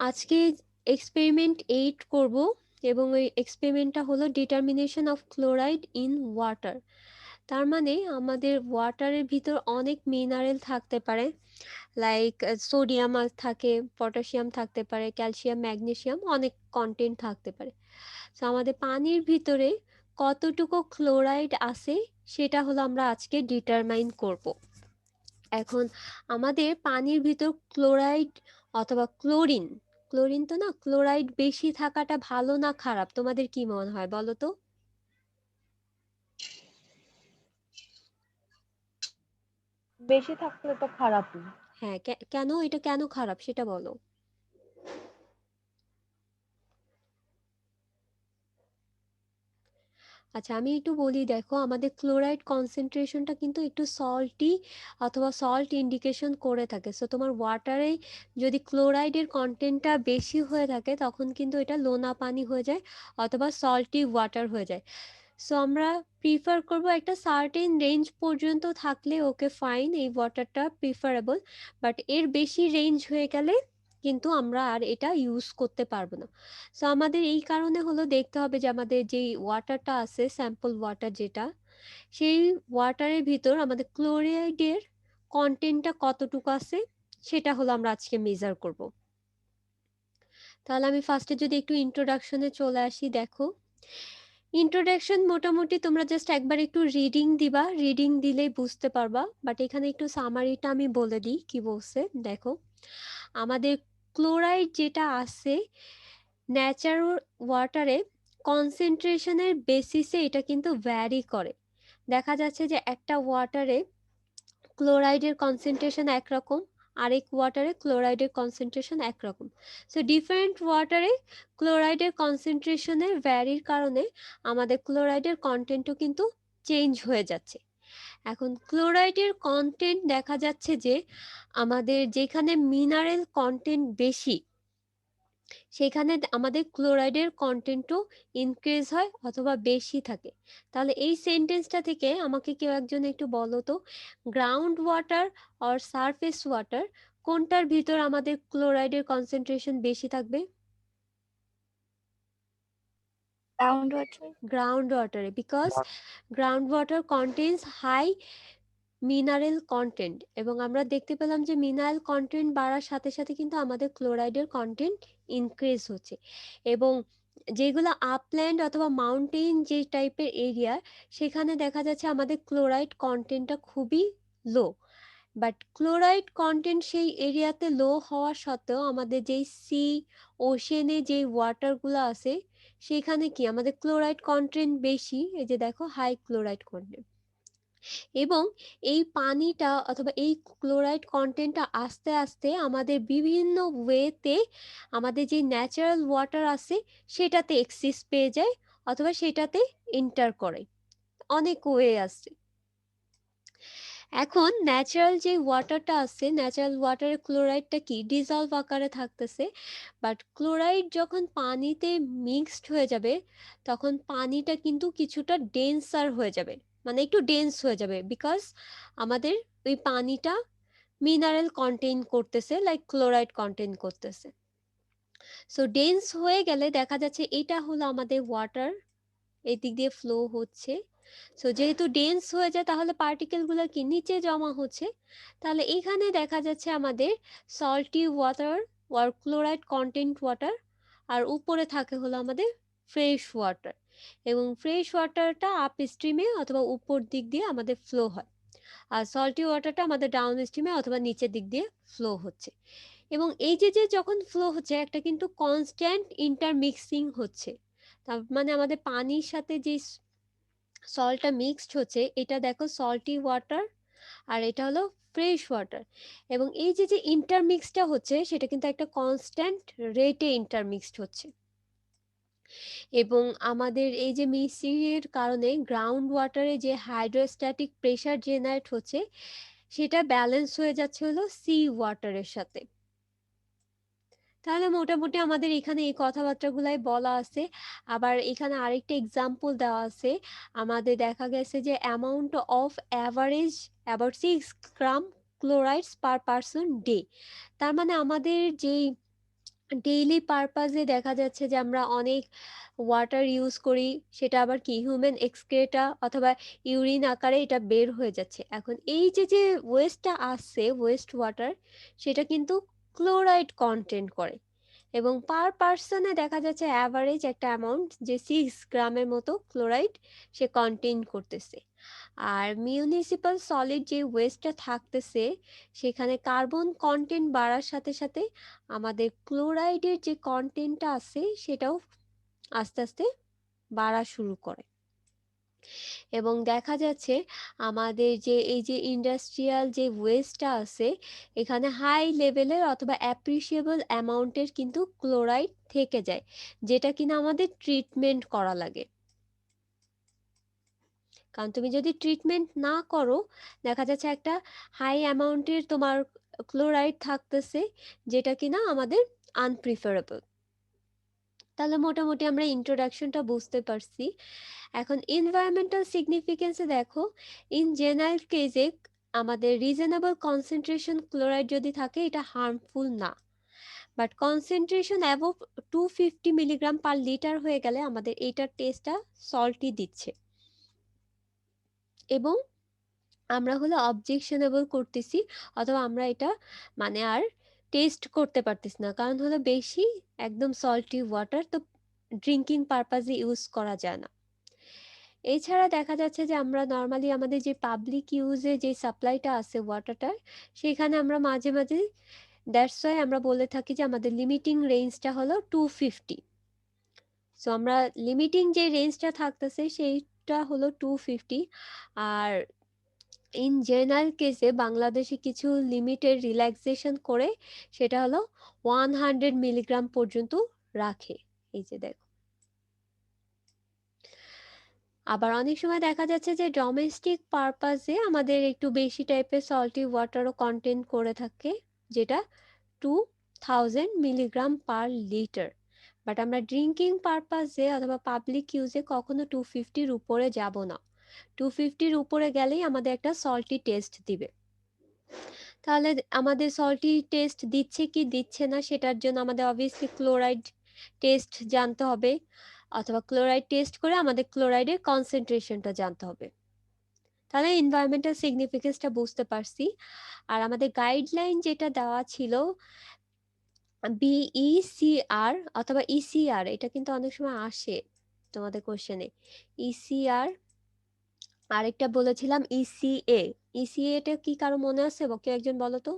আজকে এক্সপেরিমেন্ট 8 করব এবং ওই এক্সপেরিমেন্টটা হলো determination of chloride in water. তার মানে আমাদের ওয়াটারের ভিতর অনেক মিনারেল থাকতে পারে, লাইক সোডিয়াম থাকে, পটাশিয়াম থাকতে পারে, ক্যালসিয়াম, ম্যাগনেসিয়াম, অনেক কন্টেন্ট থাকতে পারে। তো আমাদের পানির ভিতরে কতটুকু ক্লোরাইড আছে সেটা হলো আমরা আজকে ডিটারমাইন করব। এখন আমাদের পানির ভিতর ক্লোরাইড অথবা ক্লোরিন, ক্লোরিন তো না, ক্লোরাইড বেশি থাকাটা ভালো না খারাপ, তোমাদের কি মনে হয় বলো তো? বেশি থাকলে তো খারাপই। হ্যাঁ, কেন এটা কেন খারাপ সেটা বলো। আচ্ছা, আমি একটু বলি, দেখো আমাদের ক্লোরাইড কনসেন্ট্রেশনটা কিন্তু একটু সল্টি অথবা সল্ট ইন্ডিকেশন করে থাকে। সো তোমার ওয়াটারে যদি ক্লোরাইডের কন্টেন্টটা বেশি হয়ে থাকে তখন কিন্তু এটা লোনা পানি হয়ে যায় অথবা সল্টি ওয়াটার হয়ে যায়। সো আমরা প্রিফার করব একটা সার্টেন রেঞ্জ পর্যন্ত থাকলে ওকে ফাইন, এই ওয়াটারটা প্রিফারেবল। বাট এর বেশি রেঞ্জ হয়ে গেলে কিন্তু আমরা আর এটা ইউজ করতে পারবো না। সো আমাদের এই কারণে হলো দেখতে হবে যে আমাদের যেই ওয়াটারটা আছে, স্যাম্পল ওয়াটার যেটা, সেই ওয়াটারের ভিতর আমাদের ক্লোরাইডের কন্টেন্টটা কতটুকু আছে সেটা হলো আমরা আজকে মেজার করব। তাহলে আমি ফার্স্টে যদি একটু ইন্ট্রোডাকশনে চলে আসি, দেখো ইন্ট্রোডাকশন মোটামুটি তোমরা জাস্ট একবার একটু রিডিং দিবা, রিডিং দিলেই বুঝতে পারবা। বাট এখানে একটু সামারিটা আমি বলে দিই কি বলছে। দেখো আমাদের ক্লোরাইড যেটা আছে ন্যাচারাল ওয়াটারে কনসেন্ট্রেশনের বেসিসে এটা কিন্তু ভ্যারি করে। দেখা যাচ্ছে যে একটা ওয়াটারে ক্লোরাইডের কনসেন্ট্রেশন একরকম, আরেক ওয়াটারে ক্লোরাইডের কনসেন্ট্রেশন একরকম। সো ডিফারেন্ট ওয়াটারে ক্লোরাইডের কনসেন্ট্রেশনের ভ্যারির কারণে আমাদের ক্লোরাইডের কন্টেন্টও কিন্তু চেঞ্জ হয়ে যাচ্ছে। এখন ক্লোরাইডের কন্টেন্ট দেখা যাচ্ছে যে আমাদের যেখানে মিনারেল কন্টেন্ট বেশি সেখানে আমাদের ক্লোরাইডের কন্টেন্টও ইনক্রিজ হয় অথবা বেশি থাকে। তাহলে এই সেন্টেন্সটা থেকে আমাকে কেউ একজন একটু বলো তো, গ্রাউন্ড ওয়াটার আর সারফেস ওয়াটার কোনটার ভিতর আমাদের ক্লোরাইডের কনসেন্ট্রেশন বেশি থাকবে? Ground water. গ্রাউন্ড ওয়াটারে, because ground water contains high mineral content, এবং আমরা দেখতে পেলাম যে মিনারেল কন্টেন্ট বাড়ার সাথে সাথে কিন্তু আমাদের ক্লোরাইডের কন্টেন্ট ইনক্রিজ হচ্ছে। এবং যেগুলো আপল্যান্ড অথবা মাউন্টেন যে টাইপের এরিয়া, সেখানে দেখা যাচ্ছে আমাদের ক্লোরাইড কন্টেন্টটা খুবই লো। বাট ক্লোরাইড কন্টেন্ট সেই এরিয়াতে লো হওয়া সত্ত্বেও আমাদের যেই সি, ওশেনে যে ওয়াটারগুলো আছে সেখানে কি আমাদের ক্লোরাইড কন্টেন্ট বেশি, এই যে দেখো হাই ক্লোরাইড কন্টেন্ট। এবং এই পানিটা অথবা এই ক্লোরাইড কন্টেন্টটা আস্তে আস্তে আমাদের বিভিন্ন ওয়েতে আমাদের যে ন্যাচারাল ওয়াটার আছে সেটাতে এক্সিস পেয়ে যায় অথবা সেটাতে এন্টার করে, অনেক ওয়ে আছে। এখন ন্যাচারাল যে ওয়াটারটা আছে, ন্যাচারাল ওয়াটারের ক্লোরাইডটা কি ডিজলভ আকারে থাকতেছে। বাট ক্লোরাইড যখন পানিতে মিক্সড হয়ে যাবে তখন পানিটা কিন্তু কিছুটা ডেন্সার হয়ে যাবে, মানে একটু ডেন্স হয়ে যাবে, বিকজ আমাদের ওই পানিটা মিনারেল কন্টেইন করতেছে, লাইক ক্লোরাইড কন্টেইন করতেছে। সো ডেন্স হয়ে গেলে দেখা যাচ্ছে এটা হলো আমাদের ওয়াটার, এই দিক দিয়ে ফ্লো হচ্ছে। সো যেহেতু ডেন্স হয়ে যায় তাহলে পার্টিকেলগুলো কি নিচে জমা হচ্ছে। তাহলে এখানে দেখা যাচ্ছে আমাদের সল্টি ওয়াটার ওয়ার ক্লোরাইড কন্টেন্ট ওয়াটার, আর উপরে থাকে হলো আমাদের ফ্রেশ ওয়াটার। এবং ফ্রেশ ওয়াটারটা আপ স্ট্রিমে অথবা উপর দিক দিয়ে আমাদের ফ্লো হয়, আর সল্টি ওয়াটারটা আমাদের ডাউন স্ট্রিমে অথবা নিচের দিক দিয়ে ফ্লো হচ্ছে। এবং এই যে যে যখন ফ্লো হচ্ছে একটা কিন্তু কনস্ট্যান্ট ইন্টারমিক্সিং হচ্ছে। তার মানে আমাদের পানির সাথে যে সল্টটা মিক্সড হচ্ছে এটা দেখো সল্টি ওয়াটার, আর এটা হলো ফ্রেশ ওয়াটার। এবং এই যে যে ইন্টারমিক্সটা হচ্ছে সেটা কিন্তু একটা কনস্ট্যান্ট রেটে ইন্টারমিক্সড হচ্ছে। এবং আমাদের এই যে মিক্সিং এর কারণে গ্রাউন্ড ওয়াটারে যে হাইড্রোস্ট্যাটিক প্রেসার জেনারেট হচ্ছে সেটা ব্যালেন্স হয়ে যাচ্ছে হলো সি ওয়াটারের সাথে। তাহলে মোটামুটি আমাদের এখানে এই কথাবার্তাগুলাই বলা আছে। আবার এখানে আরেকটা এক্সাম্পল দেওয়া আছে। আমাদের দেখা গেছে যে amount of average about 6 gram chlorides per person day. তার মানে আমাদের যেই ডেইলি পারপাজে দেখা যাচ্ছে যে আমরা অনেক ওয়াটার ইউজ করি, সেটা আবার কি হিউম্যান এক্সক্রেটা অথবা ইউরিন আকারে এটা বের হয়ে যাচ্ছে। এখন এই যে ওয়েস্টটা আসছে, ওয়েস্ট ওয়াটার, সেটা কিন্তু ক্লোরাইড কন্টেন্ট করে এবং পার পার্সনে দেখা যাচ্ছে অ্যাভারেজ একটা অ্যামাউন্ট যে 6 গ্রামের মতো ক্লোরাইড সে কন্টেইন করতেছে। আর মিউনিসিপাল সলিড যে ওয়েস্টটা থাকতেছে সেখানে কার্বন কন্টেন্ট বাড়ার সাথে সাথে আমাদের ক্লোরাইডের যে কন্টেন্টটা আছে সেটাও আস্তে আস্তে বাড়া শুরু করে এবং দেখা যাচ্ছে আমাদের যে এই যে ইন্ডাস্ট্রিয়াল যে ওয়েস্টটা আছে এখানে হাই লেভেলের অথবা অ্যাপ্রিসিয়েবল অ্যামাউন্টের কিন্তু ক্লোরাইড থেকে যায়, যেটা কিনা আমাদের ট্রিটমেন্ট করা লাগে। কারণ তুমি যদি ট্রিটমেন্ট না করো দেখা যাচ্ছে একটা হাই অ্যামাউন্টের তোমার ক্লোরাইড থাকতেছে, যেটা কিনা আমাদের আনপ্রিফারেবল। তাহলে মোটামুটি আমরা ইন্ট্রোডাকশনটা বুঝতে পারছি। এখন এনভায়রনমেন্টাল সিগনিফিকেন্সে দেখো, ইন জেনারেল কেসে আমাদের রিজনেবল কনসেন্ট্রেশন ক্লোরাইড যদি থাকে এটা হার্মফুল না, বাট কনসেন্ট্রেশন অ্যাবভ 250 মিলিগ্রাম/লিটার হয়ে গেলে আমাদের এইটার টেস্টটা সল্টি দিচ্ছে এবং আমরা হলো অবজেকশনেবল করতেছি অথবা আমরা এটা মানে আর টেস্ট করতে পারতেছি না, কারণ হলো বেশি একদম সল্টি ওয়াটার তো ড্রিঙ্কিং পারপাজে ইউজ করা যায় না। এছাড়া দেখা যাচ্ছে যে আমরা নর্মালি আমাদের যে পাবলিক ইউজে যে সাপ্লাইটা আছে ওয়াটারটার, সেখানে আমরা মাঝে মাঝে দ্যাটস ওয়াই আমরা বলে থাকি যে আমাদের লিমিটিং রেঞ্জটা হলো 250। সো আমরা লিমিটিং যে রেঞ্জটা থাকতেছে সেইটা হলো 250। আর ইন জেনারেল কেসে বাংলাদেশে কিছু লিমিটেড রিল্যাক্সেশন করে সেটা হলো 100 মিলিগ্রাম পর্যন্ত রাখে। এই যে দেখো, আবার অনেক সময় দেখা যাচ্ছে যে ডোমেস্টিক পারপাসে আমাদের একটু বেশি টাইপের সল্টি ওয়াটারও কন্টেন্ট করে থাকে, যেটা 2000 মিলিগ্রাম/লিটার। বাট আমরা ড্রিঙ্কিং পারপাসে অথবা পাবলিক ইউজে কখনো 250-র উপরে যাব না। 250-র উপরে গেলেই আমাদের একটা সল্টি টেস্ট দিবে। তাহলে আমাদের সল্টি টেস্ট দিচ্ছে কি দিচ্ছে না সেটার জন্য আমাদের অবভিয়াসলি ক্লোরাইড টেস্ট জানতে হবে, অথবা ক্লোরাইড টেস্ট করে আমাদের ক্লোরাইডের কনসেন্ট্রেশনটা জানতে হবে। তাহলে এনভায়রনমেন্টাল সিগনিফিকেন্সটা বুঝতে পারছি। আর আমাদের গাইডলাইন যেটা দেওয়া ছিল বিইসিআর অথবা ইসিআর, এটা কিন্তু অনেক সময় আসে তোমাদের কোশ্চেনে। ইসিআর, আরেকটা বলেছিলাম ইসিএ। ইসিএ টা কি কারো মনে আছে? কেউ একজন বলো তো।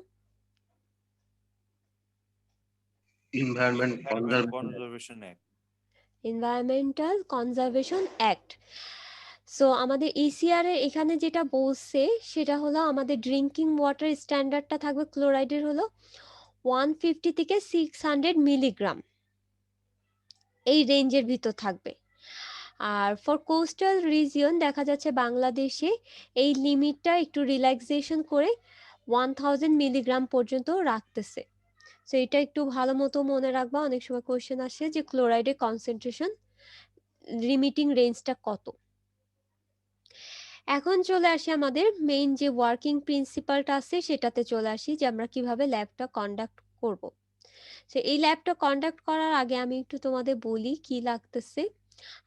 Environment Environment Conservation Act. Conservation Act. Environmental conservation act. So আমাদের ইসিআর এর এখানে যেটা বলছে সেটা হলো আমাদের ড্রিঙ্কিং ওয়াটার স্ট্যান্ডার্ডটা থাকবে ক্লোরাইডের হলো 150 থেকে 600 মিলিগ্রাম, এই রেঞ্জের ভিতর থাকবে। আর ফর কোস্টাল রিজিয়ন দেখা যাচ্ছে বাংলাদেশে এই লিমিটটা একটু রিল্যাক্সেশন করে 1000 মিলিগ্রাম পর্যন্ত রাখতেছে। সো এটা একটু ভালো মতো মনে রাখবা, অনেক সময় কোয়েশ্চেন আসে যে ক্লোরাইডের কনসেন্ট্রেশন লিমিটিং রেঞ্জটা কত। এখন চলে আসি আমাদের মেইন যে ওয়ার্কিং প্রিন্সিপালটা আছে সেটাতে চলে আসি, যে আমরা কিভাবে ল্যাবটা কন্ডাক্ট করব। সো এই ল্যাবটা কন্ডাক্ট করার আগে আমি একটু তোমাদের বলি কি লাগতেছে।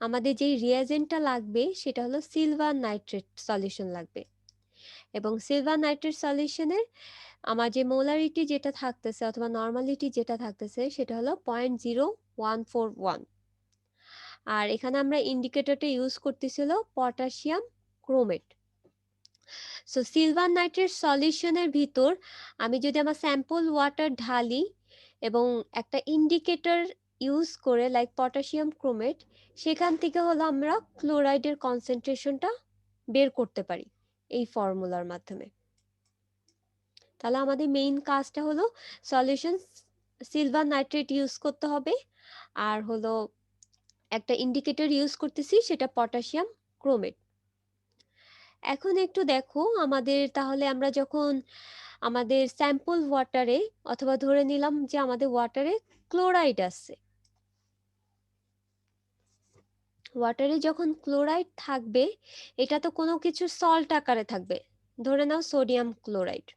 আমাদের যে রিয়াজেন্টটা লাগবে সেটা হলো সিলভার নাইট্রেট সলিউশন লাগবে, এবং সিলভার নাইট্রেট সলিউশনের আমার যে মোলারিটি যেটা থাকতেছে অথবা নর্মালিটি যেটা থাকতেছে সেটা হলো 0.0141। আর এখানে আমরা ইন্ডিকেটরটা ইউজ করতেছিল potassium chromate. So silver nitrate সলিউশনের ভিতর আমি যদি আমার স্যাম্পল ওয়াটার ঢালি এবং একটা ইন্ডিকেটর ইউজ করে লাইক পটাশিয়াম ক্রোমেট, সেখান থেকে হলো আমরা ক্লোরাইডের কনসেন্ট্রেশনটা বের করতে পারি এই ফর্মুলার মাধ্যমে। তাহলে আমাদের মেইন কাজটা হলো সলিউশন সিলভার নাইট্রেট ইউজ করতে হবে, আর হলো একটা ইন্ডিকেটর ইউজ করতেছি সেটা পটাশিয়াম ক্রোমেট। এখন একটু দেখো আমাদের, তাহলে আমরা যখন আমাদের স্যাম্পল ওয়াটারে অথবা ধরে নিলাম যে আমাদের ওয়াটারে ক্লোরাইড আছে, ওয়াটারে যখন ক্লোরাইড থাকবে এটা তো কোনো কিছু সল্ট আকারে থাকবে, ধরে নাও সোডিয়াম ক্লোরাইড।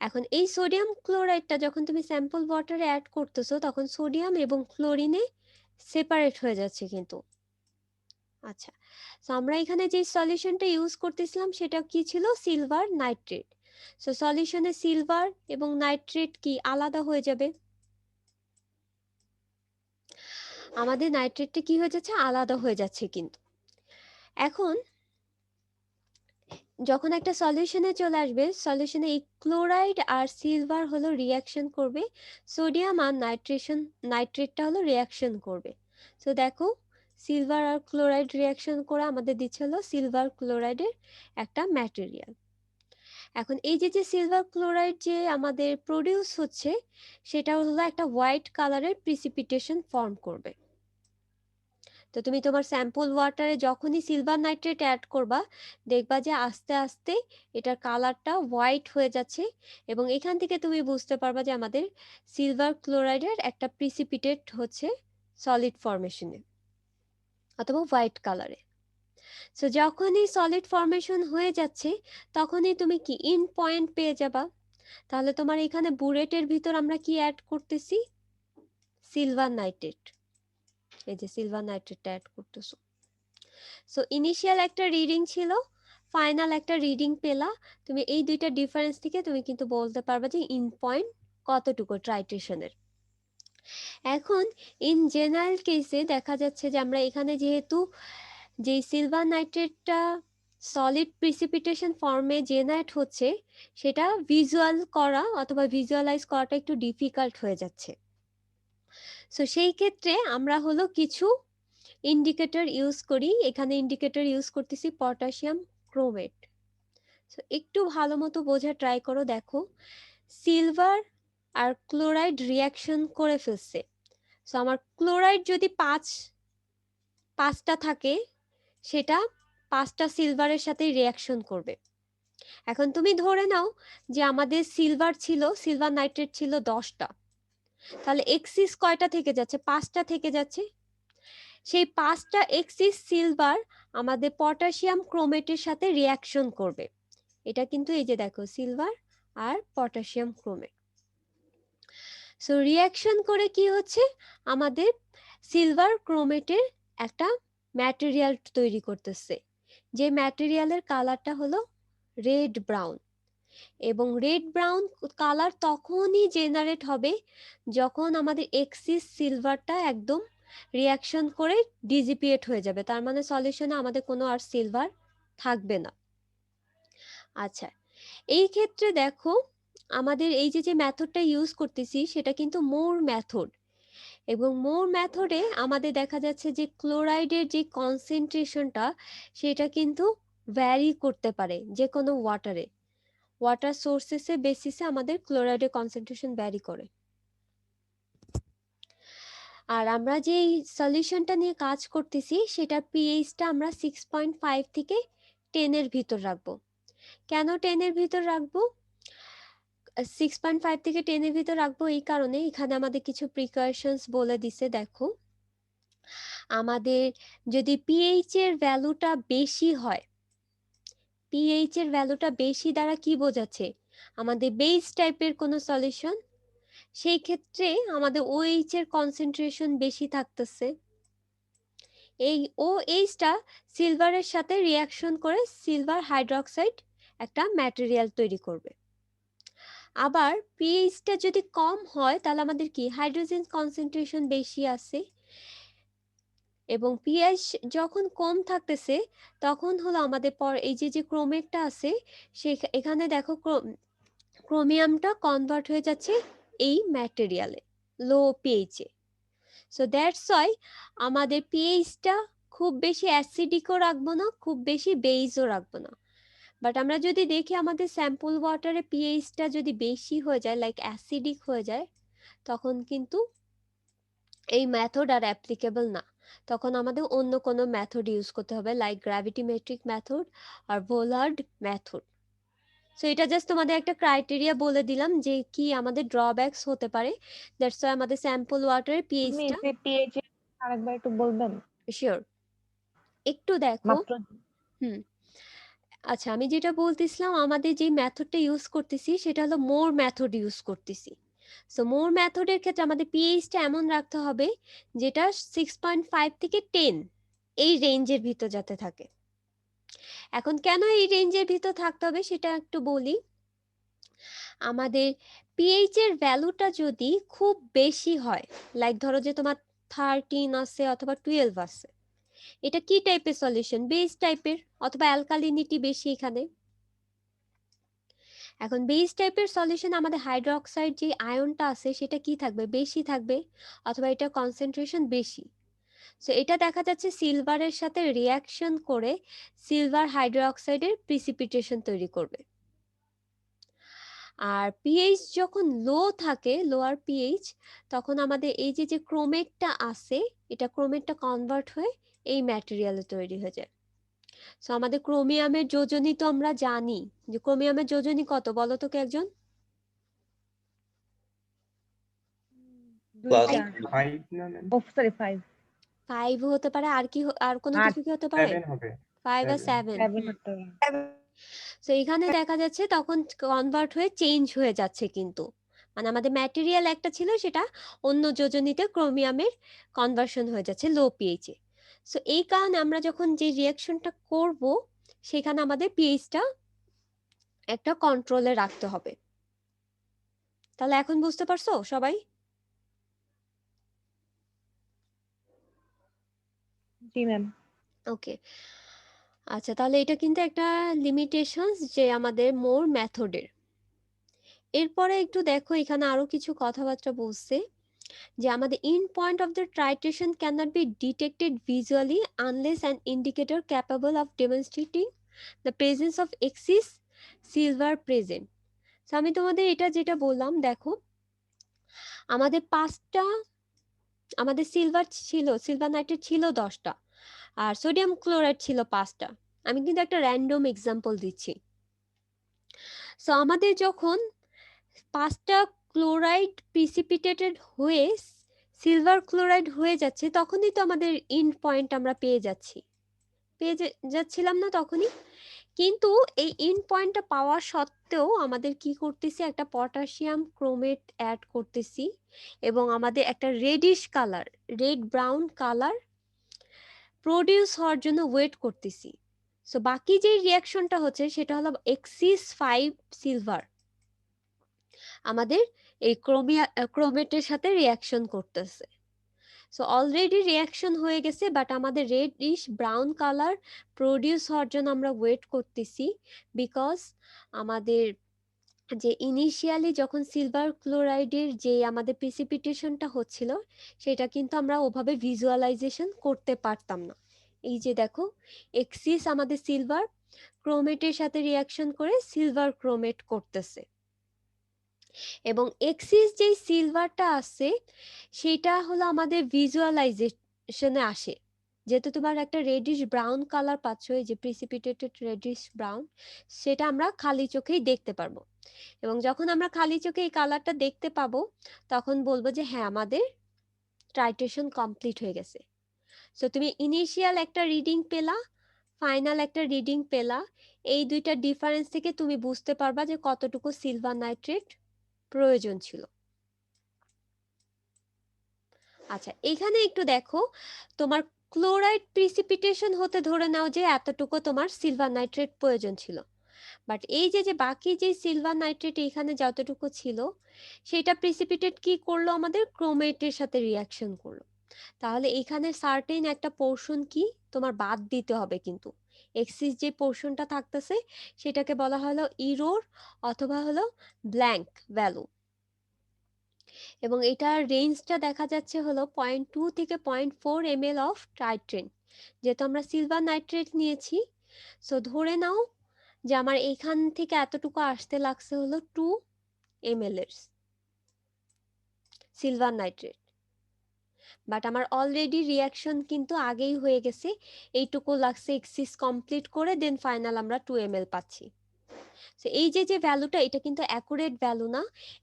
এখন এই সোডিয়াম ক্লোরাইডটা যখন তুমি স্যাম্পল ওয়াটারে অ্যাড করতেছো তখন সোডিয়াম এবং ক্লোরিনে সেপারেট হয়ে যাচ্ছে কিন্তু। আচ্ছা, সো আমরা এখানে যে সলিউশনটা ইউজ করতেছিলাম সেটা কি ছিল? Silver nitrate. সো সলিউশনে সিলভার এবং নাইট্রেট কি আলাদা হয়ে যাবে, আমাদের নাইট্রেটটা কি হয়ে যাচ্ছে? আলাদা হয়ে যাচ্ছে কিন্তু। এখন যখন একটা সলিউশনে চলে আসবে, সলিউশনে এই ক্লোরাইড আর সিলভার হলো রিয়াকশন করবে, সোডিয়াম আর নাইট্রেটটা হলো রিয়াকশন করবে। সো দেখো সিলভার আর ক্লোরাইড রিয়াকশন করে আমাদের দিচ্ছে হলো সিলভার ক্লোরাইডের একটা ম্যাটেরিয়াল। এখন এই যে সিলভার ক্লোরাইড যে আমাদের প্রডিউস হচ্ছে সেটা হলো একটা হোয়াইট কালারের প্রিসিপিটেশন ফর্ম করবে। তো তুমি তোমার স্যাম্পল ওয়াটারে যখনই সিলভার নাইট্রেট অ্যাড করবা দেখবা যে আস্তে আস্তে এটার কালারটা হোয়াইট হয়ে যাচ্ছে, এবং এখান থেকে তুমি বুঝতে পারবা যে আমাদের সিলভার ক্লোরাইডের একটা প্রিসিপিটেট হচ্ছে সলিড ফরমেশনে অথবা হোয়াইট কালারে। সো যখনই সলিড ফরমেশন হয়ে যাচ্ছে তখনই তুমি কি ইন পয়েন্ট পেয়ে যাবা। তাহলে তোমার এখানে বুলেটের ভিতর আমরা কি অ্যাড করতেছি? Silver nitrate. এই যে সিলভার নাইট্রেটটা অ্যাড করতেছো। সো ইনিশিয়াল একটা রিডিং ছিল, ফাইনাল একটা রিডিং পেলা, তুমি এই দুইটা ডিফারেন্স থেকে তুমি কিন্তু বলতে পারবে যে ইন পয়েন্ট কতটুকু ট্রাইট্রেশনের। এখন ইন জেনারেল কেসে দেখা যাচ্ছে যে আমরা এখানে যেহেতু যে সিলভার নাইট্রেটটা সলিড প্রিসিপিটেশন ফর্মে জেনারেট হচ্ছে সেটা ভিজুয়াল করা অথবা ভিজুয়ালাইজ করাটা একটু ডিফিকাল্ট হয়ে যাচ্ছে। সো সেই ক্ষেত্রে আমরা হলো কিছু ইন্ডিকেটর ইউজ করি। এখানে ইন্ডিকেটর ইউজ করতেছি পটাশিয়াম ক্রোমেট। সো একটু ভালো মতো বোঝা ট্রাই করো। দেখো সিলভার আর ক্লোরাইড রিয়াকশন করে ফেলছে। সো আমার ক্লোরাইড যদি পাঁচটা থাকে সেটা 5টা সিলভারের সাথে রিয়াকশন করবে। এখন তুমি ধরে নাও যে আমাদের সিলভার নাইট্রেট ছিল 10টা, তাহলে এক্সিস কয়টা থেকে যাচ্ছে? 5টা থেকে যাচ্ছে। সেই 5টা এক্সিস সিলভার আমাদের পটাশিয়াম ক্রোমেটের সাথে রিয়াকশন করবে। এটা কিন্তু এই যে দেখো সিলভার আর পটাশিয়াম ক্রোমেট। সো রিয়াকশন করে কি হচ্ছে? আমাদের সিলভার ক্রোমেটের একটা ম্যাটেরিয়াল তৈরি করতেছে, যে ম্যাটেরিয়ালের কালারটা হলো রেড ব্রাউন। এবং রেড ব্রাউন কালার তখনই জেনারেট হবে যখন আমাদের এক্সিস সিলভারটা একদম রিয়াকশন করে ডিজিপিয়েট হয়ে যাবে, তার মানে সলিউশনে আমাদের কোনো আর সিলভার থাকবে না। আচ্ছা, এই ক্ষেত্রে দেখো আমাদের এই যে মেথডটা ইউজ করতেছি সেটা কিন্তু মোর মেথড, এবং মোর মেথডে আমাদের দেখা যাচ্ছে যে ক্লোরাইডের যে কনসেন্ট্রেশনটা সেটা কিন্তু ভ্যারি করতে পারে যে কোনো ওয়াটার সোর্সেসের বেসিসে আমাদের ক্লোরাইডের কনসেন্ট্রেশন ভ্যারি করে। আর আমরা যে সলিউশনটা নিয়ে কাজ করতেছি সেটা পিএইচটা আমরা 6.5 থেকে 10-এর ভিতর রাখবো। কেন 10-এর ভিতর রাখবো? 6.5 থেকে 10-এর ভিতর রাখবো এই কারণে, এখানে আমাদের কিছু প্রিকশনস বলে দিছে। দেখো আমাদের যদি পিএইচ এর ভ্যালুটা বেশি হয়, পিএইচ এর ভ্যালুটা বেশি দ্বারা কি বোঝাচ্ছে? আমাদের বেস টাইপের কোনো সলিউশন, সেই ক্ষেত্রে আমাদের ওএইচ এর কনসেন্ট্রেশন বেশি থাকতেছে। এই ওএইচটা সিলভারের সাথে রিয়াকশন করে সিলভার হাইড্রোক্সাইড একটা ম্যাটেরিয়াল তৈরি করবে। আবার পিএইচটা যদি কম হয় তাহলে আমাদের কি হাইড্রোজেন কনসেন্ট্রেশন বেশি আছে, এবং পিএইচ যখন কম থাকতেছে তখন হলো আমাদের পর এই যে ক্রোমেটটা আছে সে এখানে দেখো ক্রোমিয়ামটা কনভার্ট হয়ে যাচ্ছে এই ম্যাটেরিয়ালে লো পিএইচে। সো দ্যাটস ওয়াই আমাদের পিএইচটা খুব বেশি অ্যাসিডিকও রাখবো না, খুব বেশি বেইজও রাখবো না। বাট আমরা যদি দেখি আমাদের স্যাম্পল ওয়াটারে পিএইচটা যদি বেশি হয়ে যায়, লাইক অ্যাসিডিক হয়ে যায়, তখন কিন্তু এই মেথড আর অ্যাপ্লিকেবল না। তখন আমাদের অন্য কোনো মেথড ইউজ করতে হবে, লাইক গ্র্যাভিটিমেট্রিক মেথড আর ভোলার্ড মেথড। সো এটা জাস্ট তোমাদের একটা ক্রাইটেরিয়া বলে দিলাম যে কি আমাদের ড্রব্যাকস হতে পারে। দ্যাটস ওয়াই আমাদের স্যাম্পল ওয়াটারের আপনি পিএইচটা যে পিএইচ আরেকবার একটু বলবেন শিওর একটু দেখো। মাত্র? হুম আচ্ছা, আমি যেটা বলতেছিলাম আমাদের যে মেথডটা ইউজ করতেছি সেটা হলো মোর মেথড ইউজ করতেছি। সো মোর মেথডের ক্ষেত্রে আমাদের পিএইচটা এমন রাখতে হবে যেটা 6.5 থেকে 10 এই রেঞ্জের ভিতর যাতে থাকে। এখন কেন এই রেঞ্জের ভিতর থাকতে হবে সেটা একটু বলি। আমাদের পিএইচ এর ভ্যালুটা যদি খুব বেশি হয়, লাইক ধরো যে তোমার 13 আছে অথবা 12 আছে, এটা কি টাইপের সলিউশন? বেস টাইপের অথবা অ্যালকালিনিটি বেশি এখানে। এখন বেস টাইপের সলিউশন আমাদের হাইড্রোক্সাইড যে আয়নটা আছে সেটা কি থাকবে? বেশি থাকবে অথবা এটা কনসেন্ট্রেশন বেশি। সো এটা দেখা যাচ্ছে সিলভারের সাথে রিয়াকশন করে সিলভার হাইড্রোক্সাইডের প্রিসিপিটেশন তৈরি করবে। আর পিএইচ যখন লো থাকে, লোয়ার পিএইচ, তখন আমাদের এই যে যে ক্রোমেটটা আছে, এটা ক্রোমেটটা কনভার্ট হয়ে এই ম্যাটেরিয়ালে তৈরি হয়ে যায়। সো আমাদের ক্রোমিয়ামের যোজনী তো আমরা জানি যে ক্রোমিয়ামের যোজনী কত, বলো তো কে একজন? দুই Plus চার 5 ও সরি 5 5 হতে পারে, আর কি আর কোনো আট। কিছু কি হতে পারে? 7 হবে 5 আর 7 7। 7 হতে হবে। সো এখানে দেখা যাচ্ছে তখন কনভার্ট হয়ে চেঞ্জ হয়ে যাচ্ছে, কিন্তু মানে আমাদের ম্যাটেরিয়াল একটা ছিল সেটা অন্য যোজনীতে ক্রোমিয়ামের কনভার্সন হয়ে যাচ্ছে লো পিএইচে। সো এই কারণে আমরা যখন যে রিয়াকশনটা করব সেখানে আমাদের পিএইচটা একটা কন্ট্রোলে রাখতে হবে। তাহলে এখন বুঝতে পারছো সবাই? জি ম্যাম। ওকে, আচ্ছা, তাহলে এটা কিন্তু একটা লিমিটেশনস যে আমাদের মোর মেথডের। এরপরে একটু দেখো এখানে আরো কিছু কথাবার্তা বলছে যে আমাদের end point of the titration can not be detected visually unless an indicator capable of demonstrating the presence of excess silver present. আমি তোমাদের এটা যেটা বললাম, দেখো আমাদের আমাদের সিলভার ছিল, সিলভার নাইট্রেট ছিল 10টা আর সোডিয়াম ক্লোরাইড ছিল 5টা। আমি কিন্তু একটা র্যান্ডম এক্সাম্পল দিচ্ছি। সো আমাদের যখন 5টা ক্লোরাইড প্রিসিপিটেটেড হয়ে সিলভার ক্লোরাইড হয়ে যাচ্ছে, তখনই তো আমাদের ইন্ড পয়েন্ট আমরা যাচ্ছিলাম না তখনই। কিন্তু এই ইন্ড পয়েন্টটা পাওয়া সত্ত্বেও আমাদের কি করতেছি, একটা পটাশিয়াম ক্রোমেট অ্যাড করতেছি এবং আমাদের একটা radish colour, red brown colour produce হওয়ার জন্য ওয়েট করতেছি। সো বাকি যে রিয়াকশনটা হচ্ছে সেটা হলো এক্সিস 5 সিলভার আমাদের এই ক্রোমেটের সাথে রিয়াকশন করতেছে। সো অলরেডি রিয়াকশন হয়ে গেছে, বাট আমাদের রেডিশ ব্রাউন কালার প্রডিউস হওয়ার জন্য আমরা ওয়েট করতেছি, বিকজ আমাদের যে ইনিশিয়ালি যখন সিলভার ক্লোরাইডের যে আমাদের প্রিসিপিটেশনটা হচ্ছিল সেটা কিন্তু আমরা ওভাবে ভিজুয়ালাইজেশন করতে পারতাম না। এই যে দেখো এক্সিস আমাদের সিলভার ক্রোমেটের সাথে রিয়াকশন করে সিলভার ক্রোমেট করতেছে, এবং এক্সিস যেই সিলভারটা আছে সেটা হলো আমাদের ভিজুয়ালাইজেশনে আসে। যেহেতু তোমার একটা রেডিশ ব্রাউন কালার পাচ্ছ, এই যে প্রিসিপিটেটেড রেডিশ ব্রাউন, সেটা আমরা খালি চোখেই দেখতে পারবো। এবং যখন আমরা খালি চোখে এই কালারটা দেখতে পাবো তখন বলবো যে হ্যাঁ আমাদের ট্রাইটেশন কমপ্লিট হয়ে গেছে। সো তুমি ইনিশিয়াল একটা রিডিং পেলা, ফাইনাল একটা রিডিং পেলা, এই দুইটা ডিফারেন্স থেকে তুমি বুঝতে পারবা যে কতটুকু সিলভার নাইট্রেট প্রয়োজন ছিল। আচ্ছা, এখানে একটু দেখো, তোমার ক্লোরাইড প্রিসিপিটেশন হতে ধরে নাও যে এতটুকু তোমার সিলভার নাইট্রেট প্রয়োজন ছিল, বাট এই যে যে বাকি যে সিলভার নাইট্রেট এখানে যতটুকু ছিল সেটা প্রিসিপিটেট কি করলো, আমাদের ক্রোমেটের সাথে রিয়াকশন করলো। তাহলে এখানে সার্টেন একটা পোর্শন কি তোমার বাদ দিতে হবে, কিন্তু এক্সিস যে পোর্শনটা থাকতেছে সেটাকে বলা হলো ইরোর অথবা হলো ব্ল্যাঙ্ক ভ্যালু, এবং এটার রেঞ্জটা দেখা যাচ্ছে হলো 0.2 থেকে 0.4 ml অফ টাইট্রেন। যেহেতু আমরা সিলভার নাইট্রেট নিয়েছি, সো ধরে নাও যে আমার এখান থেকে এতটুকু আসতে লাগছে হলো 2 ml এর সিলভার নাইট্রেট, বাট আমার অলরেডি রিয়াকশন কিন্তু আগেই হয়ে গেছে, এইটুকু লাগছে এক্সিস কমপ্লিট করে, দেন ফাইনাল আমরা 2 ml পাচ্ছি। সো এই যে যে ভ্যালুটা, এটা কিন্তু অ্যাকুরেট ভ্যালু না,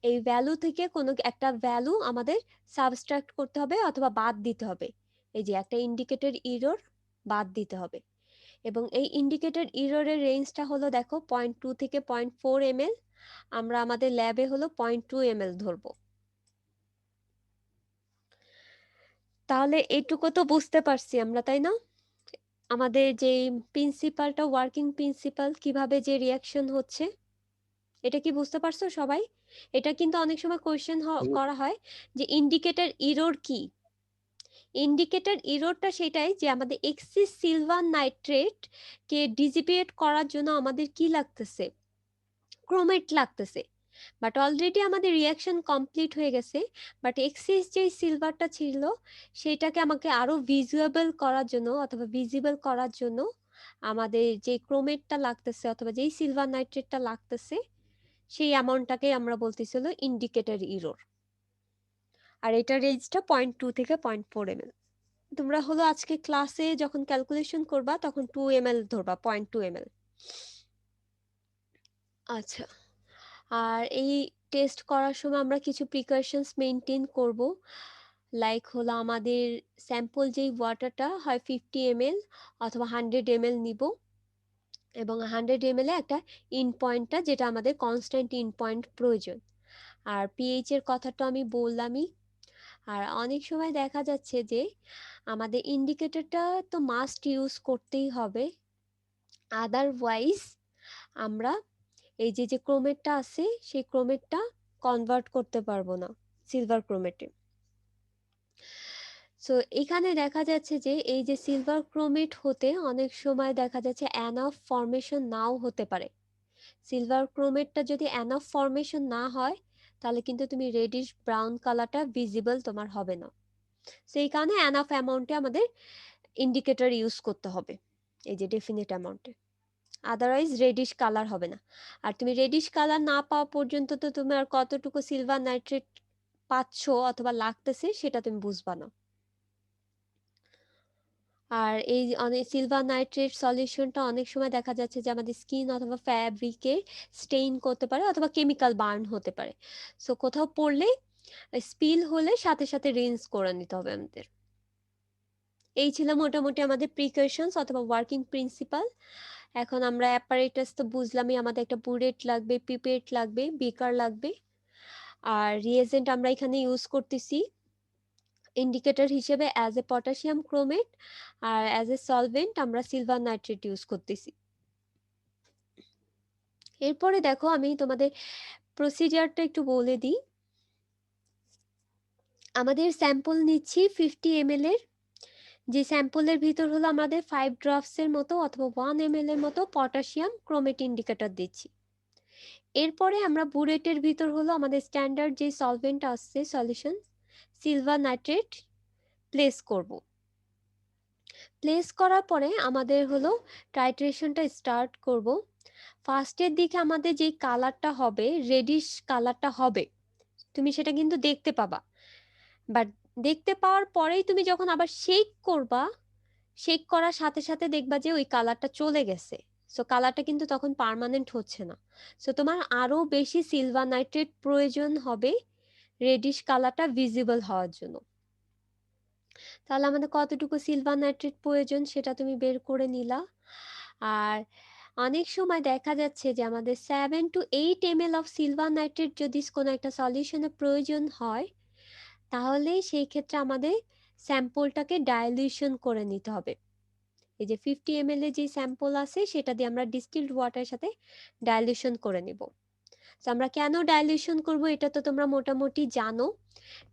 এই ভ্যালু থেকে কোনো একটা ভ্যালু আমাদের সাবস্ট্রাক্ট করতে হবে অথবা বাদ দিতে হবে, এই যে একটা ইন্ডিকেটর ইরর বাদ দিতে হবে। এবং এই ইন্ডিকেটর ইররের রেঞ্জটা হলো দেখো 0.2 থেকে 0.4 ml, আমরা আমাদের ল্যাবে হলো 0.2 ml ধরবো। তাহলে এইটুকু তো বুঝতে পারছি আমরা, তাই না? আমাদের যে প্রিন্সিপালটা, ওয়ার্কিং প্রিন্সিপাল, কিভাবে যে রিয়াকশন হচ্ছে, এটা কি বুঝতে পারছো সবাই? এটা কিন্তু অনেক সময় কোয়েশ্চেন করা হয় যে ইন্ডিকেটর ইরর কি। ইন্ডিকেটর ইররটা সেটাই যে আমাদের এক্সিস সিলভার নাইট্রেট কে ডিজিপিয়েট করার জন্য আমাদের কি লাগতেছে, ক্রোমেট লাগতেছে। বাট অলরেডি আমাদের রিয়াকশন কমপ্লিট হয়ে গেছে, বাট এক্সিস যে সিলভারটা ছিল সেটাকে আমাকে আরো ভিজুয়েবল করার জন্য অথবা ভিজিবল করার জন্য আমাদের যে ক্রোমেটটা লাগতেছে অথবা যেই সিলভার নাইট্রেটটা লাগতেছে সেই অ্যামাউন্টটাকে আমরা বলতেছিল ইন্ডিকেটর ইরর। আর এটা রেঞ্জটা 0.2 থেকে 0.4 ml। তোমরা হলো আজকে ক্লাসে যখন ক্যালকুলেশন করবা তখন 2 ml ধরবা, 0.2 ml। আচ্ছা, আর এই টেস্ট করার সময় আমরা কিছু প্রিকশনস মেনটেন করব। লাইক হলো আমাদের স্যাম্পল যেই ওয়াটারটা হয় 50 ml অথবা 100 ml নিব, এবং 100 ml এ একটা ইন পয়েন্টটা যেটা আমাদের কনস্ট্যান্ট ইন পয়েন্ট প্রয়োজন। আর পিএইচ এর কথা তো আমি বললামই। আর অনেক সময় দেখা যাচ্ছে যে আমাদের ইন্ডিকেটরটা তো মাস্ট ইউজ করতেই হবে, আদারওয়াইজ আমরা এই যে যে ক্রোমেটটা আছে সেই ক্রোমেটটা কনভার্ট করতে পারবো না সিলভার ক্রোমেটে। সো এখানে দেখা যাচ্ছে যে এই যে সিলভার ক্রোমেট হতে অনেক সময় দেখা যাচ্ছে অ্যানাফ ফর্মেশন নাও হতে পারে। সিলভার ক্রোমেটটা যদি অ্যানাফ ফর্মেশন না হয় তাহলে কিন্তু তুমি রেডিশ ব্রাউন কালারটা ভিজিবল তোমার হবে না। সেই কারণে অ্যানাফ অ্যামাউন্টে আমাদের ইন্ডিকেটর ইউজ করতে হবে, এই যে ডেফিনিট অ্যামাউন্টে, আদারওয়াইজ রেডিশ কালার হবে না। আর তুমি রেডিশ কালার না পাওয়া পর্যন্ত তো তুমি আর কতটুকু সিলভার নাইট্রেট পাচ্ছ অথবা লাগতেছে সেটা তুমি বুঝবা না। আর এই অনেক সিলভার নাইট্রেট সলিউশনটা অনেক সময় দেখা যাচ্ছে যে আমাদের স্কিন অথবা ফ্যাব্রিকে স্টেইন করতে পারে অথবা কেমিক্যাল বার্ন হতে পারে। সো কোথাও পড়লে স্পিল হলে সাথে সাথে রিন্স করে নিতে হবে আমাদের। এই ছিল মোটামুটি আমাদের প্রিকশনস অথবা ওয়ার্কিং প্রিন্সিপাল। এখন আমরা অ্যাপারেটাস তো বুঝলামই, আমাদের একটা বুরেট লাগবে, পিপেট লাগবে, বিকার লাগবে। আর রিয়েজেন্ট আমরা এখানে ইউজ করতেছি ইন্ডিকেটর হিসেবে অ্যাজ এ পটাশিয়াম ক্রোমেট, আর অ্যাজ এ সলভেন্ট আমরা সিলভার নাইট্রেট ইউজ করতেছি। এরপরে দেখো আমি তোমাদের প্রসিজারটা একটু বলে দিই। আমাদের স্যাম্পল নিচ্ছি 50 ml এর, যে স্যাম্পলের ভিতর হলো আমাদের 5 ড্রপসের মতো অথবা 1 ml এর মতো পটাশিয়াম ক্রোমেট ইন্ডিকেটর দিচ্ছি। এরপরে আমরা বুরেটের ভিতর হলো আমাদের স্ট্যান্ডার্ড যে সলভেন্ট আসছে সলিউশন সিলভার নাইট্রেট প্লেস করব। প্লেস করার পরে আমাদের হলো টাইট্রেশনটা স্টার্ট করব। ফার্স্টের দিকে আমাদের যে কালারটা হবে, রেডিশ কালারটা হবে, তুমি সেটা কিন্তু দেখতে পাবা। বাট দেখতে পাওয়ার পরেই তুমি যখন আবার শেক করবা, শেক করার সাথে সাথে দেখবা যে ওই কালারটা চলে গেছে। সো কালারটা কিন্তু তখন পার্মানেন্ট হচ্ছে না। সো তোমার আরো বেশি সিলভার নাইট্রেট প্রয়োজন হবে রেডিশ কালারটা ভিজিবল হওয়ার জন্য। তাহলে আমাদের কতটুকু সিলভার নাইট্রেট প্রয়োজন সেটা তুমি বের করে নিলা। আর অনেক সময় দেখা যাচ্ছে যে আমাদের 7 to 8 ml of silver nitrate যদি কোনো একটা সলিউশনের প্রয়োজন হয় তাহলে সেই ক্ষেত্রে আমাদের স্যাম্পলটাকে ডাইলিউশন করে নিতে হবে। এই যে 50 ml এর যে স্যাম্পল আছে সেটা দিয়ে আমরা ডিস্টিলড ওয়াটারের সাথে ডাইলিউশন করে নিব। তো আমরা কেন ডাইলিউশন করব এটা তো তোমরা মোটামুটি জানো।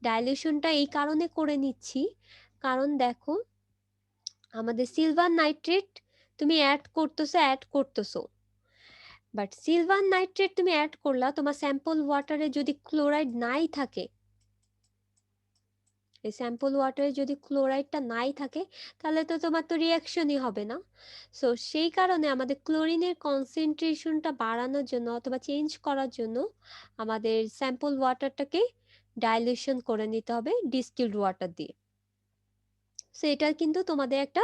ডাইলিউশনটা এই কারণে করে নিচ্ছি কারণ দেখো আমাদের সিলভার নাইট্রেট তুমি অ্যাড করতেছো, বাট সিলভার নাইট্রেট তুমি অ্যাড করলা, তোমার স্যাম্পল ওয়াটারে যদি ক্লোরাইড নাই থাকে, এই স্যাম্পল ওয়াটারে যদি ক্লোরাইডটা নাই থাকে তাহলে তো তোমার তো রিয়াকশনই হবে না। সো সেই কারণে আমাদের ক্লোরিনের কনসেন্ট্রেশনটা বাড়ানোর জন্য অথবা চেঞ্জ করার জন্য আমাদের স্যাম্পল ওয়াটারটাকে ডাইলিউশন করে নিতে হবে ডিস্টিলড ওয়াটার দিয়ে। সো এটা কিন্তু তোমাদের একটা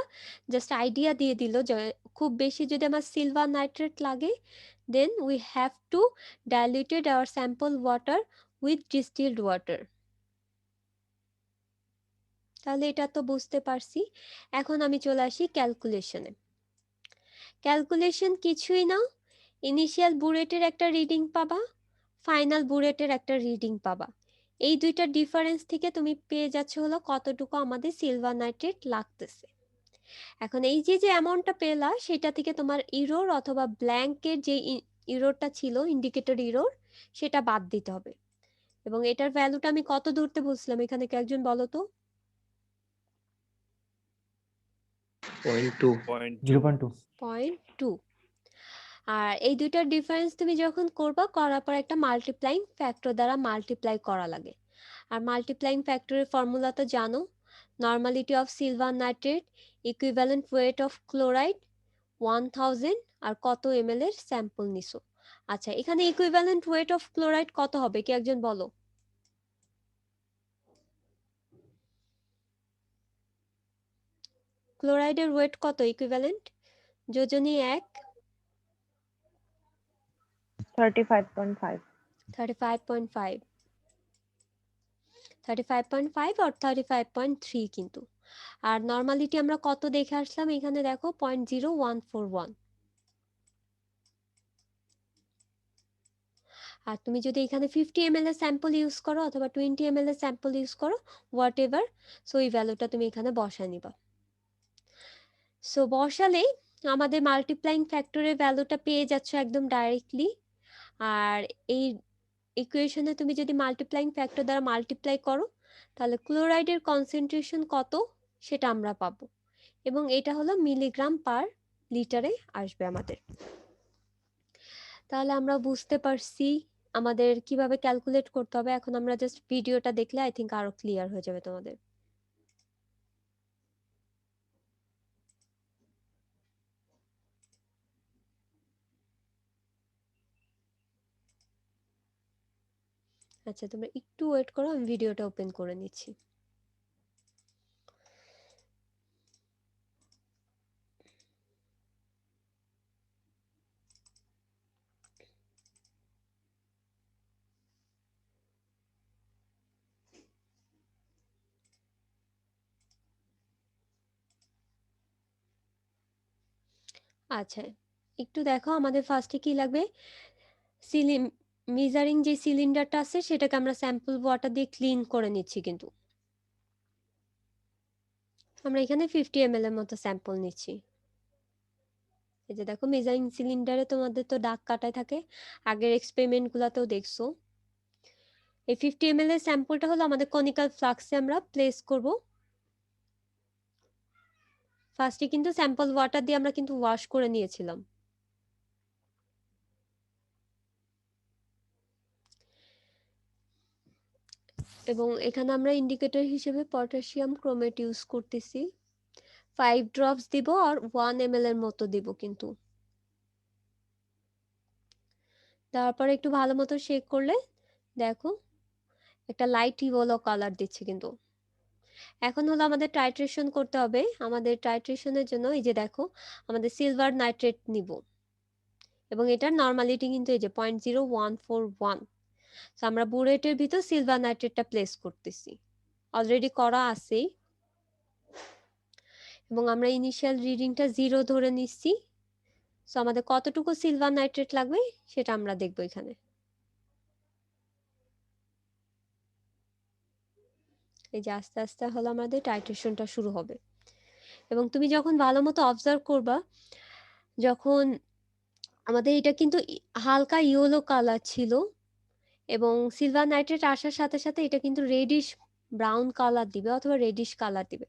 জাস্ট আইডিয়া দিয়ে দিল যে খুব বেশি যদি আমার সিলভার নাইট্রেট লাগে then we have to diluted our sample water with distilled water. তাহলে এটা তো বুঝতে পারছি। এখন আমি চলে আসি ক্যালকুলেশনে। ক্যালকুলেশন কিছুই না, ইনিশিয়াল বুরেটের একটা রিডিং পাবা, ফাইনাল বুরেটের একটা রিডিং পাবা। এই দুইটা ডিফারেন্স থেকে তুমি পেয়ে যাচ্ছ হলো কতটুকু আমাদের সিলভার নাইট্রেট লাগতেছে। এখন এই যে অ্যামাউন্টটা পেলা সেটা থেকে তোমার ইরোর অথবা ব্ল্যাঙ্কের যে ইরোরটা ছিল, ইন্ডিকেটর ইরোর, সেটা বাদ দিতে হবে। এবং এটার ভ্যালুটা আমি কত ধরতে বলছিলাম এখানে, কে একজন বলো তো? 0.2 0.2। আর এই দুইটার ডিফারেন্স তুমি যখন করবা, করার পর একটা মাল্টিপ্লাইং ফ্যাক্টর দ্বারা মাল্টিপ্লাই করা লাগে। আর মাল্টিপ্লাইং ফ্যাক্টরের ফর্মুলা তো জানো, normality of silver nitrate equivalent weight of chloride 1000 আর কত ml এর স্যাম্পল নিছো। আচ্ছা, এখানে ইকুইভ্যালেন্ট ওয়েট অফ ক্লোরাইড কত হবে, কি একজন বলো? ক্লোরাইডের ওয়েট কত ইকুইভ্যালেন্ট? যোজনী 1 35.5 35.5 35.5 আর 35.3 কিন্তু। আর নর্মালিটি আমরা কত দেখে আসলাম এখানে দেখো 0.0141। আর তুমি যদি এখানে 50 ml এর স্যাম্পল ইউজ করো অথবা 20 ml এর স্যাম্পল ইউজ করো, হোয়াট এভার, সো এই ভ্যালুটা তুমি এখানে বসায় নিবা। সো বসালেই আমাদের মাল্টিপ্লাইং ফ্যাক্টরের ভ্যালুটা পেয়ে যাচ্ছ একদম ডাইরেক্টলি। আর এই ইকুয়েশনে তুমি যদি মাল্টিপ্লাইং ফ্যাক্টর দ্বারা মাল্টিপ্লাই করো তাহলে ক্লোরাইডের কনসেন্ট্রেশন কত সেটা আমরা পাবো, এবং এটা হলো মিলিগ্রাম পার লিটারে আসবে আমাদের। তাহলে আমরা বুঝতে পারছি আমাদের কিভাবে ক্যালকুলেট করতে হবে। এখন আমরা জাস্ট ভিডিওটা দেখলে আই থিঙ্ক আরো ক্লিয়ার হয়ে যাবে তোমাদের। আচ্ছা, তোমরা একটু ওয়েট করো, আমি ভিডিওটা ওপেন করে নিচ্ছি। আচ্ছা, একটু দেখো আমাদের ফার্স্টে কি লাগবে। মেজারিং যে সিলিন্ডারটা আছে সেটাকে আমরা স্যাম্পল ওয়াটার দিয়ে ক্লিন করে নিচ্ছি, কিন্তু আমরা এখানে 50 ml এর মতো স্যাম্পল নিচ্ছি। এই যে দেখো মেজারিং সিলিন্ডারে তোমাদের তো দাগ কাটাই থাকে, আগের এক্সপেরিমেন্ট গুলাতেও দেখছো। এই 50 ml এর স্যাম্পলটা হলো আমাদের কনিক্যাল ফ্লাক্সে আমরা প্লেস করব। ফার্স্টে কিন্তু স্যাম্পল ওয়াটার দিয়ে আমরা কিন্তু ওয়াশ করে নিয়েছিলাম। এবং এখানে আমরা ইন্ডিকেটর হিসেবে পটাশিয়াম ক্রোমেট ইউজ করতেছি। 5 ড্রপস দিব আর 1 ml এর মতো দিব কিন্তু। তারপর একটু ভালো মতো শেক করলে দেখো একটা লাইট ইয়েলো কালার দিচ্ছে কিন্তু। এখন হলো আমাদের টাইট্রেশন করতে হবে। আমাদের টাইট্রেশনের জন্য এই যে দেখো আমাদের সিলভার নাইট্রেট নিব, এবং এটার নর্মালিটি কিন্তু এই যে 0.0141। তো আমরা বুরেটের ভিতর সিলভার নাইট্রেটটা প্লেস করতেছি, অলরেডি করা আছে। এবং আমরা ইনিশিয়াল রিডিংটা 0 ধরে নিচ্ছি। সো আমাদের কতটুকু সিলভার নাইট্রেট লাগবে সেটা আমরা দেখবো এখানে। এই যে আস্তে আস্তে হলো আমাদের টাইট্রেশনটা শুরু হবে। এবং তুমি যখন ভালো মতো অবজার্ভ করবা, যখন আমাদের এটা কিন্তু হালকা ইয়েলো কালার ছিল, এবং সিলভার নাইট্রেট আসার সাথে সাথে এটা কিন্তু রেডিশ ব্রাউন কালার দিবে অথবা রেডিশ কালার দিবে।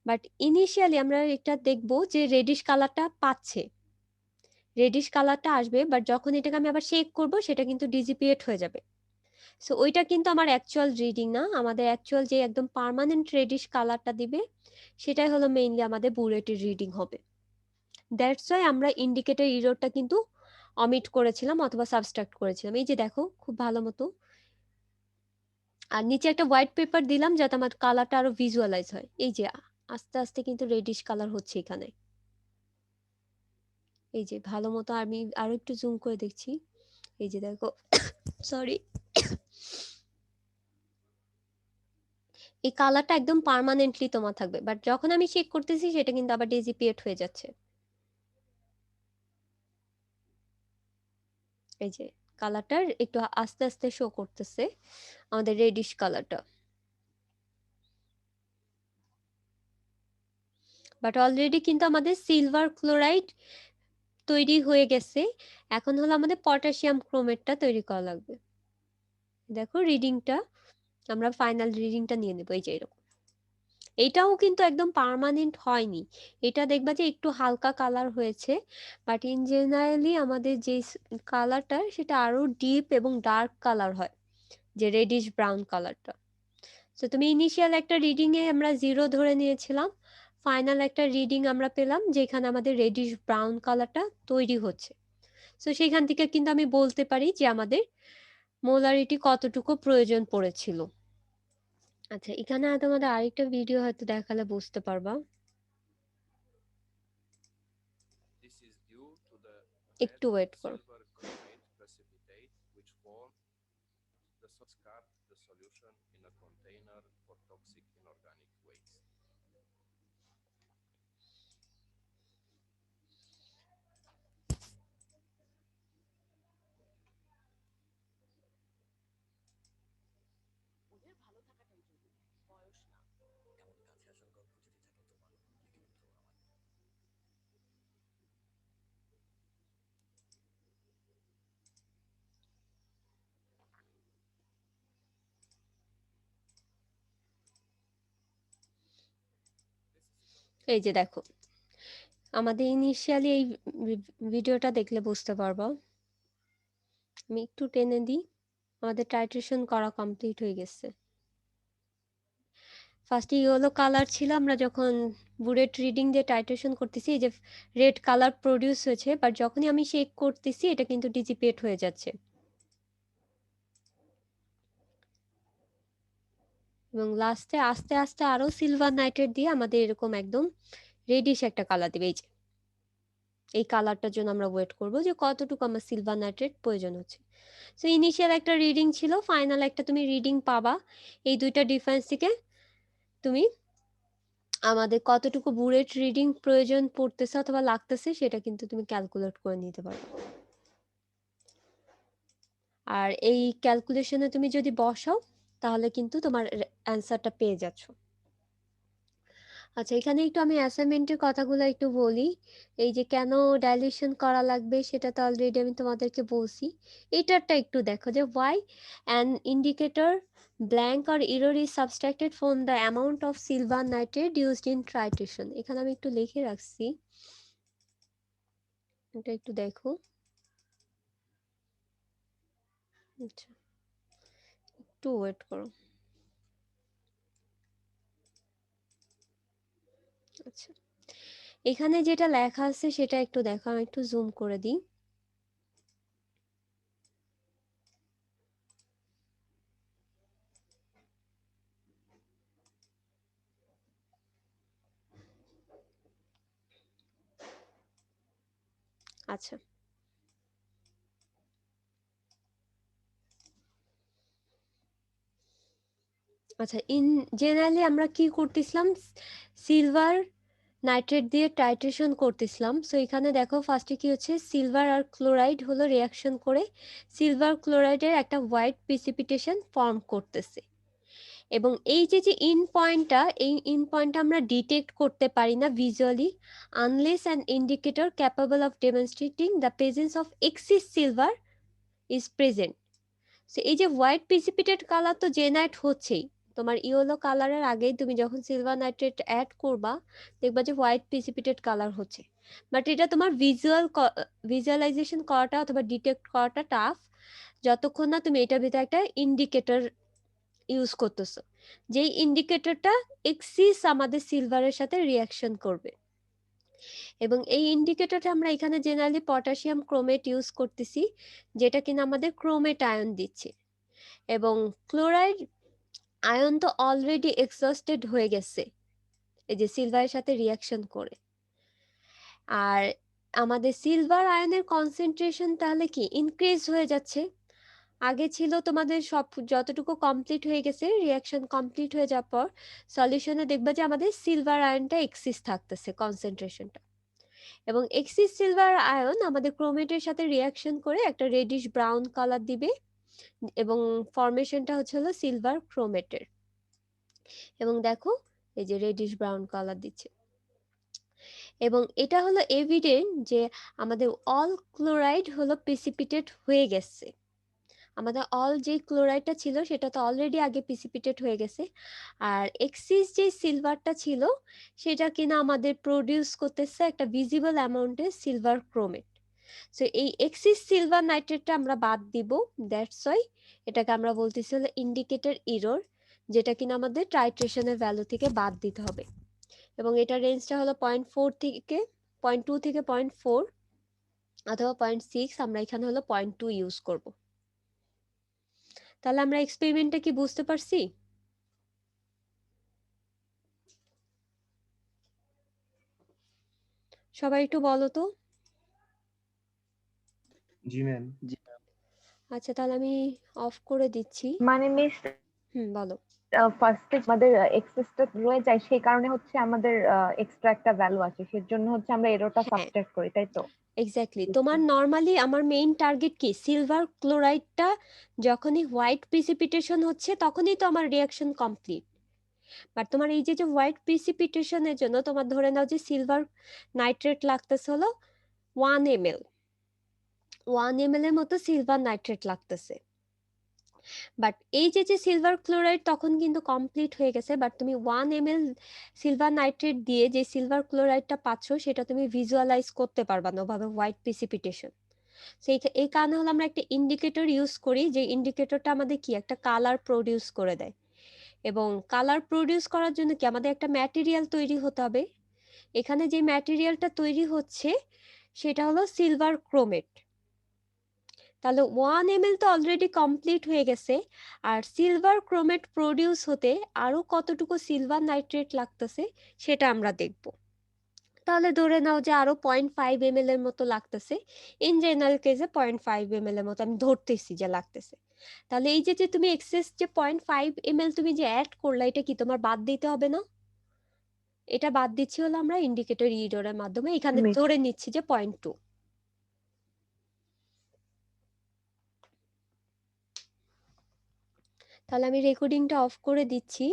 বাট ইনিশিয়ালি আমরা এটা দেখবো যে রেডিশ কালারটা পাচ্ছে, রেডিশ কালারটা আসবে, বাট যখন এটাকে আমি আবার শেক করব সেটা কিন্তু ডিজিপিয়েট হয়ে যাবে। সো ওইটা কিন্তু আমার অ্যাকচুয়াল রিডিং না, আমাদের অ্যাকচুয়াল যে একদম পার্মানেন্ট রেডিশ কালারটা দিবে সেটাই হলো মেইনলি আমাদের বুলেটের রিডিং হবে। দ্যাটস ওয়াই আমরা ইন্ডিকেটর ইরোরটা কিন্তু অমিট করেছিলাম অথবা সাবস্ট্রাক্ট করেছিলাম। এই যে দেখো খুব ভালো মতো। আর নিচে একটা হোয়াইট পেপার দিলাম যাতে আমার কালারটা আরো ভিজুয়ালাইজ হয়। এই যে আস্তে আস্তে কিন্তু রেডিশ কালার হচ্ছে এখানে। এই যে ভালো মতো আমি আরো একটু জুম করে দেখছি। এই যে দেখো সরি, এই কালারটা একদম পার্মানেন্টলি তোমার থাকবে, বাট যখন আমি চেক করতেছি সেটা কিন্তু আবার ডিজিপিয়েট হয়ে যাচ্ছে। এই যে কালারটা একটু আস্তে আস্তে শো করতেছে, আমাদের রেডিশ কালারটা। বাট অলরেডি কিন্তু আমাদের সিলভার ক্লোরাইড তৈরি হয়ে গেছে। এখন হলো আমাদের পটাশিয়াম ক্রোমেটটা তৈরি করা লাগবে। দেখো রিডিংটা, আমরা ফাইনাল রিডিংটা নিয়ে নেবো। এই যে এরকম, এটাও কিন্তু একদম পার্মানেন্ট হয়নি, এটা দেখবা যে একটু হালকা কালার হয়েছে, বাট ইন জেনারেলি আমাদের যে কালারটা সেটা আরো ডিপ এবং ডার্ক কালার হয়, যে রেডিশ ব্রাউন কালারটা। তো তুমি ইনিশিয়াল একটা রিডিং এ আমরা 0 ধরে নিয়েছিলাম, ফাইনাল একটা রিডিং আমরা পেলাম যেখানে আমাদের রেডিশ ব্রাউন কালারটা তৈরি হচ্ছে। তো সেখান থেকে কিন্তু আমি বলতে পারি যে আমাদের মোলারিটি কতটুকু প্রয়োজন পড়েছিল। আচ্ছা, এখানে তোমাদের আরেকটা ভিডিও হয়তো দেখালে বুঝতে পারবা, একটু ওয়েট করো। এই যে দেখো, আমাদের ইনিশিয়ালি এই ভিডিওটা দেখলে বুঝতে পারবো। আমি একটু টেনে দিই, আমাদের টাইট্রেশন করা কমপ্লিট হয়ে গেছে। ফার্স্টে ইয়েলো কালার ছিল, আমরা যখন বুলেট রিডিং দিয়ে টাইট্রেশন করতেছি এই যে রেড কালার প্রডিউস হয়েছে, বাট যখনই আমি শেক করতেছি এটা কিন্তু ডিজিপেট হয়ে যাচ্ছে, এবং লাস্টে আস্তে আস্তে আরো সিলভার নাইট্রেট দিয়ে আমাদের এরকম একদম রেডিশ একটা কালার দিবে। এই যে এই কালারটার জন্য আমরা ওয়েট করব যে কতটুকু আমার সিলভার নাইট্রেট প্রয়োজন হচ্ছে। সো ইনিশিয়াল একটা রিডিং ছিল, ফাইনাল একটা তুমি রিডিং পাবা। এই দুইটা ডিফারেন্স থেকে তুমি আমাদের কতটুকু বুলেট রিডিং প্রয়োজন পড়তেছে অথবা লাগতেছে সেটা কিন্তু তুমি ক্যালকুলেট করে নিতে পারো। আর এই ক্যালকুলেশনে তুমি যদি বসাও তাহলে কিন্তু তোমার অ্যান্সারটা পেয়ে যাচ্ছ। আচ্ছা, এখানে একটু আমি অ্যাসাইনমেন্টের কথাগুলো একটু বলি। এই যে কেন ডাইলিউশন করা লাগবে সেটা তো অলরেডি আমি তোমাদেরকে বলছি। এটারটা একটু দেখো যে why an indicator blank or error is subtracted from the amount of silver nitrate used in titration। এখানে আমি একটু লিখে রাখছি, এটা একটু দেখো। আচ্ছা, একটু ওয়েট করো। আচ্ছা, এখানে যেটা লেখা আছে সেটা একটু দেখো, আমি একটু জুম করে দিই। আচ্ছা, আচ্ছা, ইন জেনারেলি আমরা কি করতেছিলাম, সিলভার নাইট্রেট দিয়ে টাইট্রেশন করতেছিলাম। সো এখানে দেখো ফার্স্টে কি হচ্ছে, সিলভার আর ক্লোরাইড হলো রিয়াকশন করে সিলভার ক্লোরাইডের একটা হোয়াইট প্রিসিপিটেশন ফর্ম করতেছে, এবং এই যে যে ইন পয়েন্টটা, এই ইন পয়েন্টটা আমরা ডিটেক্ট করতে পারি না visually unless an indicator capable of demonstrating the presence of excess silver is present. So এই যে হোয়াইট প্রিসিপিটেড কালার তো জেনারেট হচ্ছেই, তোমার ইয়েলো কালারের আগেই তুমি যখন সিলভার নাইট্রেট অ্যাড করবা দেখবা যে হোয়াইট প্রিসিপিটেড কালার হচ্ছে, বাট এটা তোমার ভিজুয়ালাইজেশন করাটা অথবা ডিটেক্ট করাটা টাফ যতক্ষণ না তুমি এটার ভিতরে একটা ইন্ডিকেটর ইউজ করতেছো, যেই ইন্ডিকেটরটা এক্সিস আমাদের সিলভারের সাথে রিয়াকশন করবে। এবং এই ইন্ডিকেটরটা আমরা এখানে জেনারেলি পটাশিয়াম ক্রোমেট ইউজ করতেছি, যেটা কিনা আমাদের ক্রোমেট আয়ন দিচ্ছে, এবং ক্লোরাইড আয়ন তো অলরেডি এক্সস্টেড হয়ে গেছে এই যে সিলভারের সাথে রিয়াকশন করে। আর আমাদের সিলভার আয়নের কনসেন্ট্রেশন তাহলে কি ইনক্রিজ হয়ে যাচ্ছে। আগে ছিল তোমাদের সব যতটুকু কমপ্লিট হয়ে গেছে, রিয়াকশন কমপ্লিট হয়ে যাওয়ার পর সলিউশনে দেখবা যে আমাদের সিলভার আয়নটা এক্সিস থাকতেছে কনসেন্ট্রেশনটা, এবং এক্সিস সিলভার আয়ন আমাদের ক্রোমেটের সাথে রিয়াকশন করে একটা রেডিশ ব্রাউন কালার দিবে এবং ফরমেশনটা হচ্ছে হলো সিলভার ক্রোমেটের। এবং দেখো এই যে রেডিশ ব্রাউন কালার দিচ্ছে। এবং এটা হলো এভিডেন্ট যে আমাদের অল ক্লোরাইড হলো প্রিসিপিটেট হয়ে গেছে। আমাদের অল যে ক্লোরাইডটা ছিল সেটা তো অলরেডি আগে প্রিসিপিটেট হয়ে গেছে, আর এক্সিস যে সিলভারটা ছিল সেটা কিনা আমাদের প্রডিউস করতেছে একটা ভিজিবল অ্যামাউন্টে সিলভার ক্রোমেট। সো এই এক্সিস সিলভার নাইট্রেটটা আমরা বাদ দিব, দ্যাটস ওয়াই এটাকে আমরা বলতেছি হলো ইন্ডিকেটর ইরর, যেটা কিনা আমাদের টাইট্রেশনের ভ্যালু থেকে বাদ দিতে হবে। এবং এটা রেঞ্জটা হলো 0.4 থেকে 0.2 থেকে 0.4 অথবা 0.6, আমরা এখানে হলো 0.2 ইউজ করব। তাহলে আমরা এক্সপেরিমেন্টটা কি বুঝতে পারছি? সবাই একটু বলো তো। জি ম্যাম। আচ্ছা তাহলে আমি অফ করে দিচ্ছি। মানে মিস বলো। ফার্স্টে আমাদের এক্সেসটা রয়ে যায়, সেই কারণে হচ্ছে আমাদের এক্সট্রা একটা ভ্যালু আছে, সেজন্য হচ্ছে আমরা এরোটা হ্যাঁ সাবট্রাক্ট করি, তাই তো? এক্স্যাক্টলি, তোমার নর্মালি আমার মেইন টার্গেট কি, সিলভার ক্লোরাইডটা যখনই হোয়াইট প্রিসিপিটেশন হচ্ছে তখনই তো আমার রিয়াকশন কমপ্লিট। বাট তোমার এই যে হোয়াইট প্রিসিপিটেশনের জন্য তোমার ধরে নাও যে সিলভার নাইট্রেট লাগতেছে হলো 1 ml, 1 ml এর মতো সিলভার নাইট্রেট লাগতেছে। বাট এই যে সিলভার ক্লোরাইড তখন কিন্তু কমপ্লিট হয়ে গেছে, বাট তুমি 1 ml সিলভার নাইট্রেট দিয়ে যে সিলভার ক্লোরাইডটা পাচ্ছ সেটা তুমি ভিজুয়ালাইজ করতে পারবা না ওভাবে হোয়াইট প্রিসিপিটেশন। সেই এই কারণে হলো আমরা একটা ইন্ডিকেটর ইউজ করি, যে ইন্ডিকেটরটা আমাদের কি একটা কালার প্রডিউস করে দেয়। এবং কালার প্রডিউস করার জন্য কি আমাদের একটা ম্যাটেরিয়াল তৈরি হতে হবে। এখানে যে ম্যাটেরিয়ালটা তৈরি হচ্ছে সেটা হলো সিলভার ক্রোমেট। তাহলে 1 ml তো অলরেডি কমপ্লিট হয়ে গেছে, আর সিলভার ক্রোমেট প্রডিউস হতে আরো কতটুকু সিলভার নাইট্রেট লাগতেছে সেটা আমরা দেখব। তাহলে ধরে নাও যে আরো 0.5 ml এর মতো লাগতেছে, ইন জেনারেল কেসে 0.5 ml এর মতো আমি ধরতেছি যে লাগতেছে। তাহলে এই যে তুমি এক্সেস যে 0.5 ml তুমি যে অ্যাড করলা, এটা কি তোমার বাদ দিতে হবে না? এটা বাদ দিচ্ছি হলো আমরা ইন্ডিকেটর ইররের মাধ্যমে, এখানে মিস ধরে নিচ্ছি যে 0.2। তাহলে আমি রেকর্ডিংটা অফ করে দিচ্ছি।